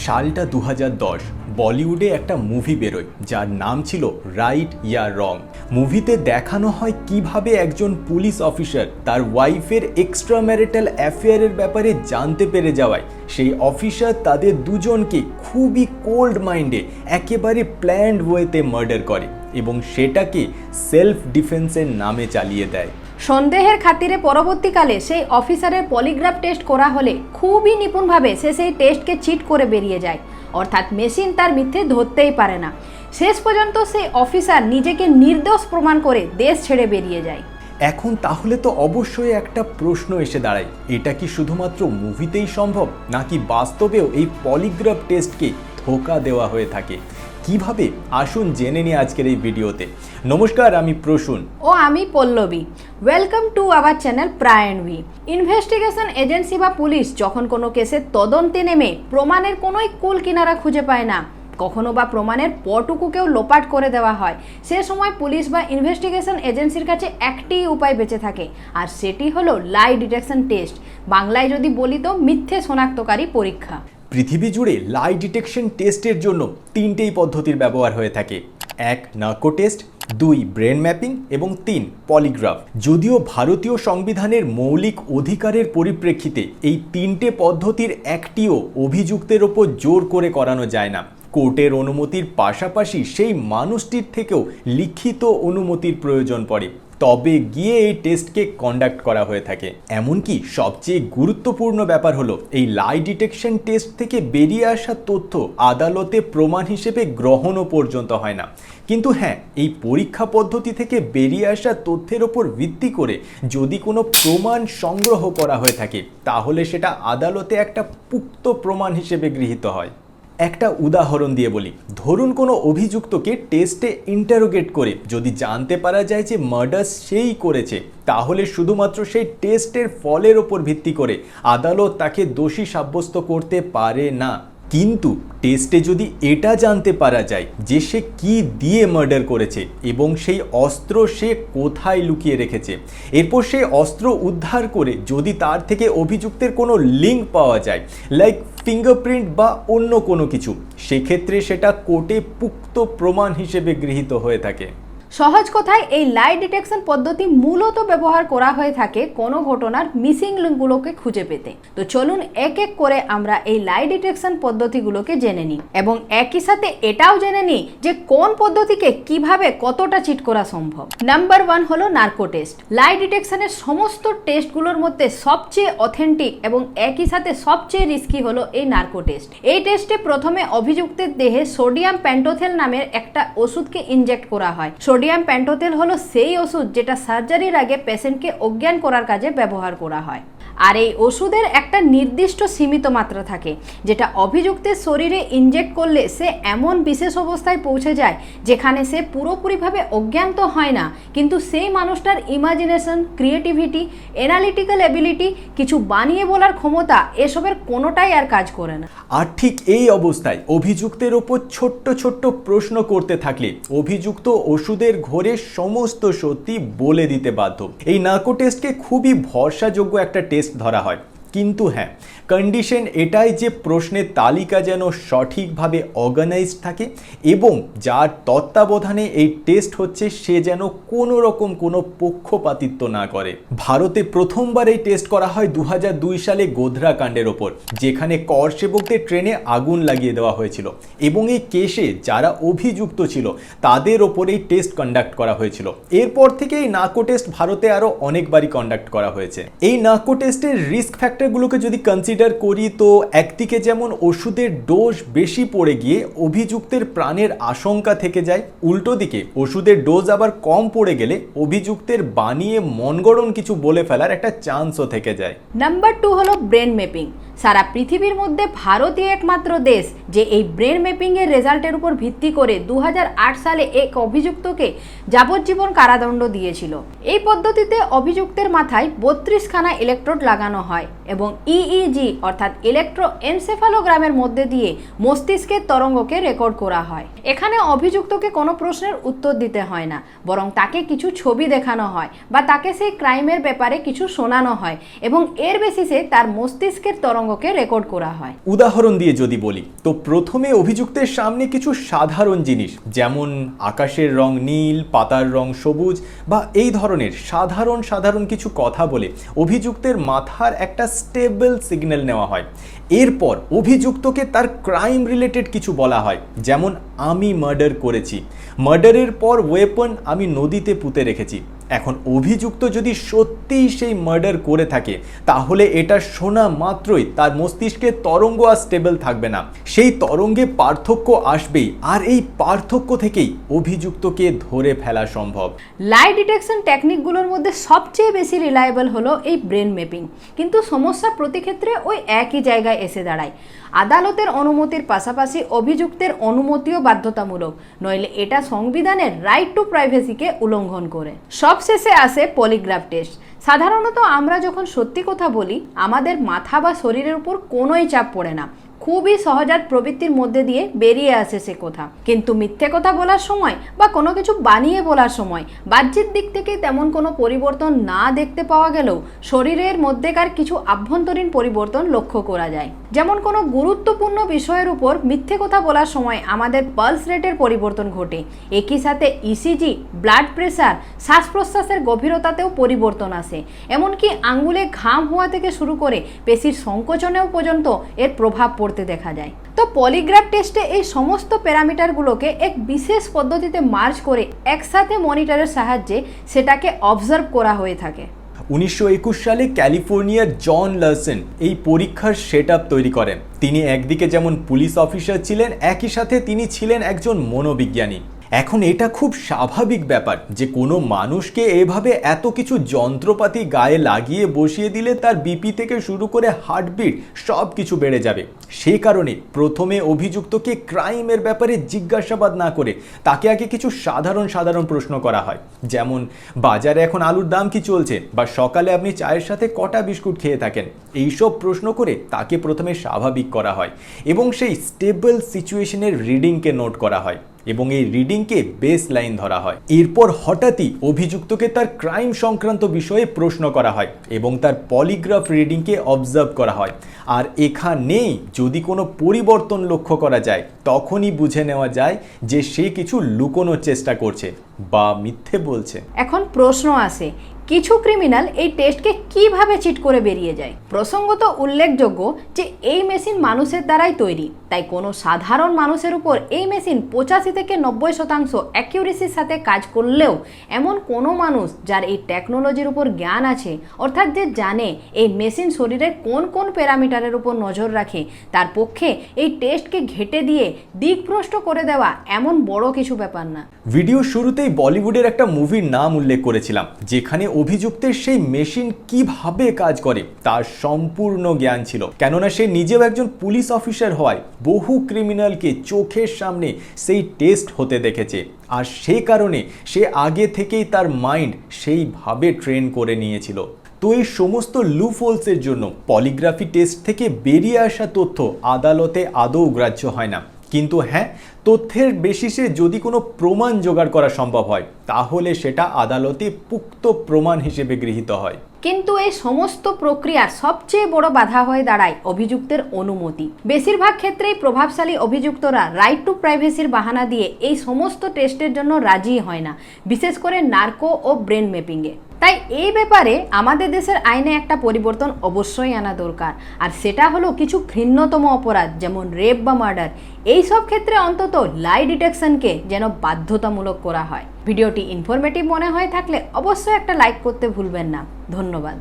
সালটা 2010। বলিউডে একটা মুভি বেরোয় যার নাম ছিল রাইট ইয়া রং। মুভিতে দেখানো হয় কিভাবে একজন পুলিশ অফিসার তার ওয়াইফের এক্সট্রা ম্যারিটাল অ্যাফেয়ারের ব্যাপারে জানতে পেরে যাওয়ায় সেই অফিসার তাদের দুজনকে খুবই কোল্ড মাইন্ডে একেবারে প্ল্যান্ড ওয়েতে মার্ডার করে এবং সেটাকে সেলফ ডিফেন্সের নামে চালিয়ে দেয়। সন্দেহের খাতিরে পরবর্তীকালে সেই অফিসারের পলিগ্রাফ টেস্ট করা হলে খুবই নিপুণভাবে সে সেই টেস্টকে চিট করে বেরিয়ে যায়, অর্থাৎ মেশিন তার মিথ্যে ধরতেই পারে না। শেষ পর্যন্ত সেই অফিসার নিজেকে নির্দোষ প্রমাণ করে দেশ ছেড়ে বেরিয়ে যায়। এখন তাহলে তো অবশ্যই একটা প্রশ্ন এসে দাঁড়ায়, এটা কি শুধুমাত্র মুভিতেই সম্ভব নাকি বাস্তবেও এই পলিগ্রাফ টেস্টকে ধোঁকা দেওয়া হয়ে থাকে? কিভাবে আসুন জেনে নিই আজকের এই ভিডিওতে। নমস্কার, আমি প্রসূন ও আমি Pallavi. Welcome to our channel প্রায়ণভি। ইনভেস্টিগেশন এজেন্সি বা পুলিশ যখন কোনো কেসের তদন্তে নেমে প্রমাণের কোনোই কুল কিনারা খুঁজে পায় না, কখনো বা প্রমাণের পটুকুকেও লোপাট করে দেওয়া হয়, সে সময় পুলিশ বা ইনভেস্টিগেশন এজেন্সির কাছে একটি উপায় বেঁচে থাকে, আর সেটি হলো লাই ডিটেকশন টেস্ট। বাংলায় যদি বলি তো মিথ্যে শনাক্তকারী পরীক্ষা। পৃথিবী জুড়ে লাই ডিটেকশন টেস্টের জন্য তিনটেই পদ্ধতির ব্যবহার হয়ে থাকে। 1 নার্কো টেস্ট, 2 ব্রেন ম্যাপিং এবং 3 পলিগ্রাফ। যদিও ভারতীয় সংবিধানের মৌলিক অধিকারের পরিপ্রেক্ষিতে এই তিনটে পদ্ধতির একটিও অভিযুক্তের ওপর জোর করে করানো যায় না। কোর্টের অনুমতির পাশাপাশি সেই মানুষটির থেকেও লিখিত অনুমতির প্রয়োজন পড়ে, তবে গিয়ে এই টেস্টকে কন্ডাক্ট করা হয়ে থাকে। এমনকি সবচেয়ে গুরুত্বপূর্ণ ব্যাপার হলো এই লাই ডিটেকশন টেস্ট থেকে বেরিয়ে আসা তথ্য আদালতে প্রমাণ হিসেবে গ্রহণও পর্যন্ত হয় না। কিন্তু হ্যাঁ, এই পরীক্ষা পদ্ধতি থেকে বেরিয়ে আসা তথ্যের ওপর ভিত্তি করে যদি কোনো প্রমাণ সংগ্রহ করা হয়ে থাকে তাহলে সেটা আদালতে একটা পুক্ত প্রমাণ হিসেবে গৃহীত হয়। একটা উদাহরণ দিয়ে বলি, ধরুন কোনো অভিযুক্তকে টেস্টে ইন্টারোগেট করে যদি জানতে পারা যায় যে মার্ডার সেই করেছে, তাহলে শুধুমাত্র সেই টেস্টের ফলের ওপর ভিত্তি করে আদালত তাকে দোষী সাব্যস্ত করতে পারে না। কিন্তু টেস্টে যদি এটা জানতে পারা যায় যে সে কি দিয়ে মার্ডার করেছে এবং সেই অস্ত্র সে কোথায় লুকিয়ে রেখেছে, এরপর সেই অস্ত্র উদ্ধার করে যদি তার থেকে অভিযুক্তের কোনো লিঙ্ক পাওয়া যায়, লাইক ফিঙ্গারপ্রিন্ট বা অন্য কোনো কিছু, সেক্ষেত্রে সেটা কোর্টে পুক্ত প্রমাণ হিসেবে গৃহীত হয়ে থাকে। সহজ কথায় এই লাই ডিটেকশন পদ্ধতি মূলত ব্যবহার করা হয়ে থাকে কোনো ঘটনার মিসিং লিঙ্কগুলোকে খুঁজে পেতে। তো চলুন এক এক করে আমরা এই লাই ডিটেকশন পদ্ধতিগুলোকে জেনে নিই এবং একই সাথে এটাও জেনে নিই যে কোন পদ্ধতিকে কিভাবে কতটা চিট করা সম্ভব। নাম্বার 1 হলো নার্কো টেস্ট। লাই ডিটেকশনের সমস্ত টেস্টগুলোর মধ্যে সবচেয়ে অথেন্টিক এবং একই সাথে সবচেয়ে রিস্কি হলো এই নার্কো টেস্ট। এই টেস্টে প্রথমে অভিযুক্তের দেহে সোডিয়াম পেন্টোথেল নামের একটা ওষুধকে ইনজেক্ট করা হয়। সোডিয়াম পেন্টোথেল হলো সেই ওষুধ যেটা সার্জারির আগে পেশেন্টকে অজ্ঞান করার কাজে ব্যবহার করা হয়। আর এই ওষুধের একটা নির্দিষ্ট সীমিত মাত্রা থাকে যেটা অভিযুক্তের শরীরে ইনজেক্ট করলে সে এমন বিশেষ অবস্থায় পৌঁছে যায় যেখানে সে পুরোপুরিভাবে অজ্ঞান তো হয় না, কিন্তু সেই মানুষটার ইমাজিনেশন, ক্রিয়েটিভিটি, অ্যানালিটিক্যাল এবিলিটি, কিছু বানিয়ে বলার ক্ষমতা, এসবের কোনোটাই আর কাজ করে না। আর ঠিক এই অবস্থায় অভিযুক্তের ওপর ছোট্ট ছোট্ট প্রশ্ন করতে থাকলে অভিযুক্ত ওষুধের ঘোরে সমস্ত সত্যি বলে দিতে বাধ্য। এই নার্কো টেস্টকে খুবই ভরসাযোগ্য একটা টেস্ট ধরা হয়। কিন্তু হ্যাঁ, কন্ডিশন এটাই যে প্রশ্নের তালিকা যেন সঠিকভাবে অর্গানাইজড থাকে এবং যার তত্ত্বাবধানে এই টেস্ট হচ্ছে সে যেন কোনো রকম কোনো পক্ষপাতিত্ব না করে। ভারতে প্রথমবার এই টেস্ট করা হয় 2002 সালে গোধরা কাণ্ডের ওপর, যেখানে কর সেবকদের ট্রেনে আগুন লাগিয়ে দেওয়া হয়েছিল এবং এই কেসে যারা অভিযুক্ত ছিল তাদের ওপর এই টেস্ট কন্ডাক্ট করা হয়েছিল। এরপর থেকে এই নার্কো টেস্ট ভারতে আরও অনেকবারই কন্ডাক্ট করা হয়েছে। এই নার্কো টেস্টের রিস্ক ফ্যাক্টরগুলোকে যদি কনসিডার করি তো একদিকে যেমন ওষুধের ডোজ বেশি পড়ে গিয়ে অভিযুক্তের প্রাণের আশঙ্কা থেকে যায়, উল্টো দিকে ওষুধের ডোজ আবার কম পড়ে গেলে অভিযুক্তের বানিয়ে মনগড়ন কিছু বলে ফেলার একটা চান্সও থেকে যায়। নাম্বার 2 হলো ব্রেন ম্যাপিং। সারা পৃথিবীর মধ্যে ভারতই একমাত্র দেশ যে এই ব্রেন ম্যাপিং এর রেজাল্টের উপর ভিত্তি করে 2008 সালে এক অভিযুক্তকে যাবজ্জীবন কারাদণ্ড দিয়েছিল। এই পদ্ধতিতে অভিযুক্তের মাথায় 32খানা ইলেকট্রোড লাগানো হয় এবং ইইজি অর্থাৎ ইলেকট্রোএনসেফালোগ্রামের মধ্যে দিয়ে মস্তিষ্কের তরঙ্গকে রেকর্ড করা হয়। এখানে অভিযুক্তকে কোনো প্রশ্নের উত্তর দিতে হয় না, বরং তাকে কিছু ছবি দেখানো হয় বা তাকে সেই ক্রাইমের ব্যাপারে কিছু শোনানো হয় এবং এর বেসিসে তার মস্তিষ্কের তরঙ্গকে রেকর্ড করা হয়। উদাহরণ দিয়ে যদি বলি, তো প্রথমে অভিযুক্তের সামনে কিছু সাধারণ জিনিস যেমন আকাশের রং নীল, পাতার রং সবুজ বা এই ধরনের সাধারণ কিছু কথা বলে অভিযুক্তের মাথার একটা স্টেবল সিগন্যাল নেওয়া হয়। এরপর অভিযুক্তকে তার ক্রাইম রিলেটেড কিছু বলা হয়, যেমন আমি মার্ডার করেছি, মার্ডারের পর ওয়েপন আমি নদীতে পুঁতে রেখেছি। এখন অভিযুক্ত যদি সত্যিই সেই মার্ডার করে থাকে তাহলে এটা শোনা মাত্রই তার মস্তিষ্কে তরঙ্গ আর স্টেবল থাকবে না, সেই তরঙ্গে পার্থক্য আসবেই, আর এই পার্থক্য থেকেই অভিযুক্তকে ধরে ফেলা সম্ভব। লাই ডিটেকশন টেকনিকগুলোর মধ্যে সবচেয়ে বেশি রিলায়েবল হলো এই ব্রেন ম্যাপিং, কিন্তু সমস্যা প্রতি ক্ষেত্রে ওই একই জায়গায় এসে দাঁড়ায়। আদালতের অনুমতির পাশাপাশি অভিযুক্তের অনুমতিও বাধ্যতামূলক, নইলে এটা সংবিধানের রাইট টু প্রাইভেসিকে উল্লঙ্ঘন করে। সবশেষে আসে পলিগ্রাফ টেস্ট। সাধারণত আমরা যখন সত্যি কথা বলি আমাদের মাথা বা শরীরের উপর কোনোই চাপ পড়ে না, খুবই সহজাত প্রবৃত্তির মধ্যে দিয়ে বেরিয়ে আসে সে কথা। কিন্তু মিথ্যে কথা বলার সময় বা কোনো কিছু বানিয়ে বলার সময় বাহ্যিক দিক থেকে তেমন কোনো পরিবর্তন না দেখতে পাওয়া গেলেও শরীরের মধ্যেকার কিছু আভ্যন্তরীণ পরিবর্তন লক্ষ্য করা যায়। যেমন কোনো গুরুত্বপূর্ণ বিষয়ের উপর মিথ্যে কথা বলার সময় আমাদের পালস রেটের পরিবর্তন ঘটে, একই সাথে ইসিজি, ব্লাড প্রেসার, শ্বাস প্রশ্বাসের গভীরতাতেও পরিবর্তন আসে, এমনকি আঙ্গুলে ঘাম হওয়া থেকে শুরু করে পেশির সংকোচনেও পর্যন্ত এর প্রভাব পড়তে দেখা যায়। তো পলিগ্রাফ টেস্টে এই সমস্ত প্যারামিটারগুলোকে এক বিশেষ পদ্ধতিতে মার্জ করে একসাথে মনিটরের সাহায্যে সেটাকে অবজার্ভ করা হয়ে থাকে। 1921 সালে ক্যালিফোর্নিয়ার জন লারসন এই পরীক্ষার সেটআপ তৈরি করেন। তিনি একদিকে যেমন পুলিশ অফিসার ছিলেন, একই সাথে তিনি ছিলেন একজন মনোবিজ্ঞানী। এখন এটা খুব স্বাভাবিক ব্যাপার যে কোনো মানুষকে এভাবে এত কিছু যন্ত্রপাতি গায়ে লাগিয়ে বসিয়ে দিলে তার বিপি থেকে শুরু করে হার্টবিট সব কিছু বেড়ে যাবে। সেই কারণে প্রথমে অভিযুক্তকে ক্রাইমের ব্যাপারে জিজ্ঞাসাবাদ না করে তাকে আগে কিছু সাধারণ প্রশ্ন করা হয়, যেমন বাজারে এখন আলুর দাম কি চলছে, বা সকালে আপনি চায়ের সাথে কটা বিস্কুট খেয়ে থাকেন। এইসব প্রশ্ন করে তাকে প্রথমে স্বাভাবিক করা হয় এবং সেই স্টেবল সিচুয়েশনের রিডিংকে নোট করা হয় এবং এই রিডিংকে বেস লাইন ধরা হয়। এরপর হঠাৎই অভিযুক্তকে তার ক্রাইম সংক্রান্ত বিষয়ে প্রশ্ন করা হয় এবং তার পলিগ্রাফ রিডিংকে অবজার্ভ করা হয়। আর এখানেই যদি কোনো পরিবর্তন লক্ষ্য করা যায় তখনই বুঝে নেওয়া যায় যে সে কিছু লুকোনোর চেষ্টা করছে বা মিথ্যে বলছে। এখন প্রশ্ন আসে, কিছু ক্রিমিনাল এই টেস্টকে কিভাবে চিট করে বেরিয়ে যায়? প্রসঙ্গত উল্লেখযোগ্য যে এই মেশিন মানুষের দ্বারাই তৈরি, তাই কোনো সাধারণ মানুষের উপর এই মেশিন 85 থেকে 90% অ্যাকিউরেসির সাথে কাজ করলেও এমন কোনো মানুষ যার এই টেকনোলজির উপর জ্ঞান আছে, অর্থাৎ যে জানে এই মেশিন শরীরের কোন কোন প্যারামিটারের উপর নজর রাখে, তার পক্ষে এই টেস্টকে ঘেটে দিয়ে দিকভ্রষ্ট করে দেওয়া এমন বড় কিছু ব্যাপার না। ভিডিও শুরুতেই বলিউডের একটা মুভির নাম উল্লেখ করেছিলাম যেখানে অভিযুক্তের সেই মেশিন কিভাবে কাজ করে তার সম্পূর্ণ জ্ঞান ছিল, কেননা সে নিজেও একজন পুলিশ অফিসার হওয়ায় বহু ক্রিমিনালকে চোখের সামনে সেই টেস্ট হতে দেখেছে, আর সেই কারণে সে আগে থেকেই তার মাইন্ড সেইভাবে ট্রেন করে নিয়েছিল। তো এই সমস্ত লুপহোলসের জন্য পলিগ্রাফি টেস্ট থেকে বেরিয়ে আসা তথ্য আদালতে আদৌ গ্রাহ্য হয় না, কিন্তু হ্যাঁ, তথ্যের বেসিসে যদি কোনো প্রমাণ জোগাড় করা সম্ভব হয় তাহলে সেটা আদালতে পুক্ত প্রমাণ হিসেবে গৃহীত হয়। কিন্তু এই সমস্ত প্রক্রিয়ার সবচেয়ে বড় বাধা হয়ে দাঁড়ায় অভিযুক্তের অনুমতি। বেশিরভাগ ক্ষেত্রেই প্রভাবশালী অভিযুক্তরা রাইট টু প্রাইভেসির বাহানা দিয়ে এই সমস্ত টেস্টের জন্য রাজি হয় না, বিশেষ করে নার্কো ও ব্রেন ম্যাপিংয়ে। তাই এই ব্যাপারে আমাদের দেশের আইনে একটা পরিবর্তন অবশ্যই আনা দরকার, আর সেটা হলো কিছু ঘৃণ্যতম অপরাধ যেমন রেপ বা মার্ডার, এই সব ক্ষেত্রে অন্তত লাই ডিটেকশনকে যেন বাধ্যতামূলক করা হয়। ভিডিওটি ইনফরমেটিভ মনে হয়ে থাকলে অবশ্যই একটা লাইক করতে ভুলবেন না। ধন্যবাদ।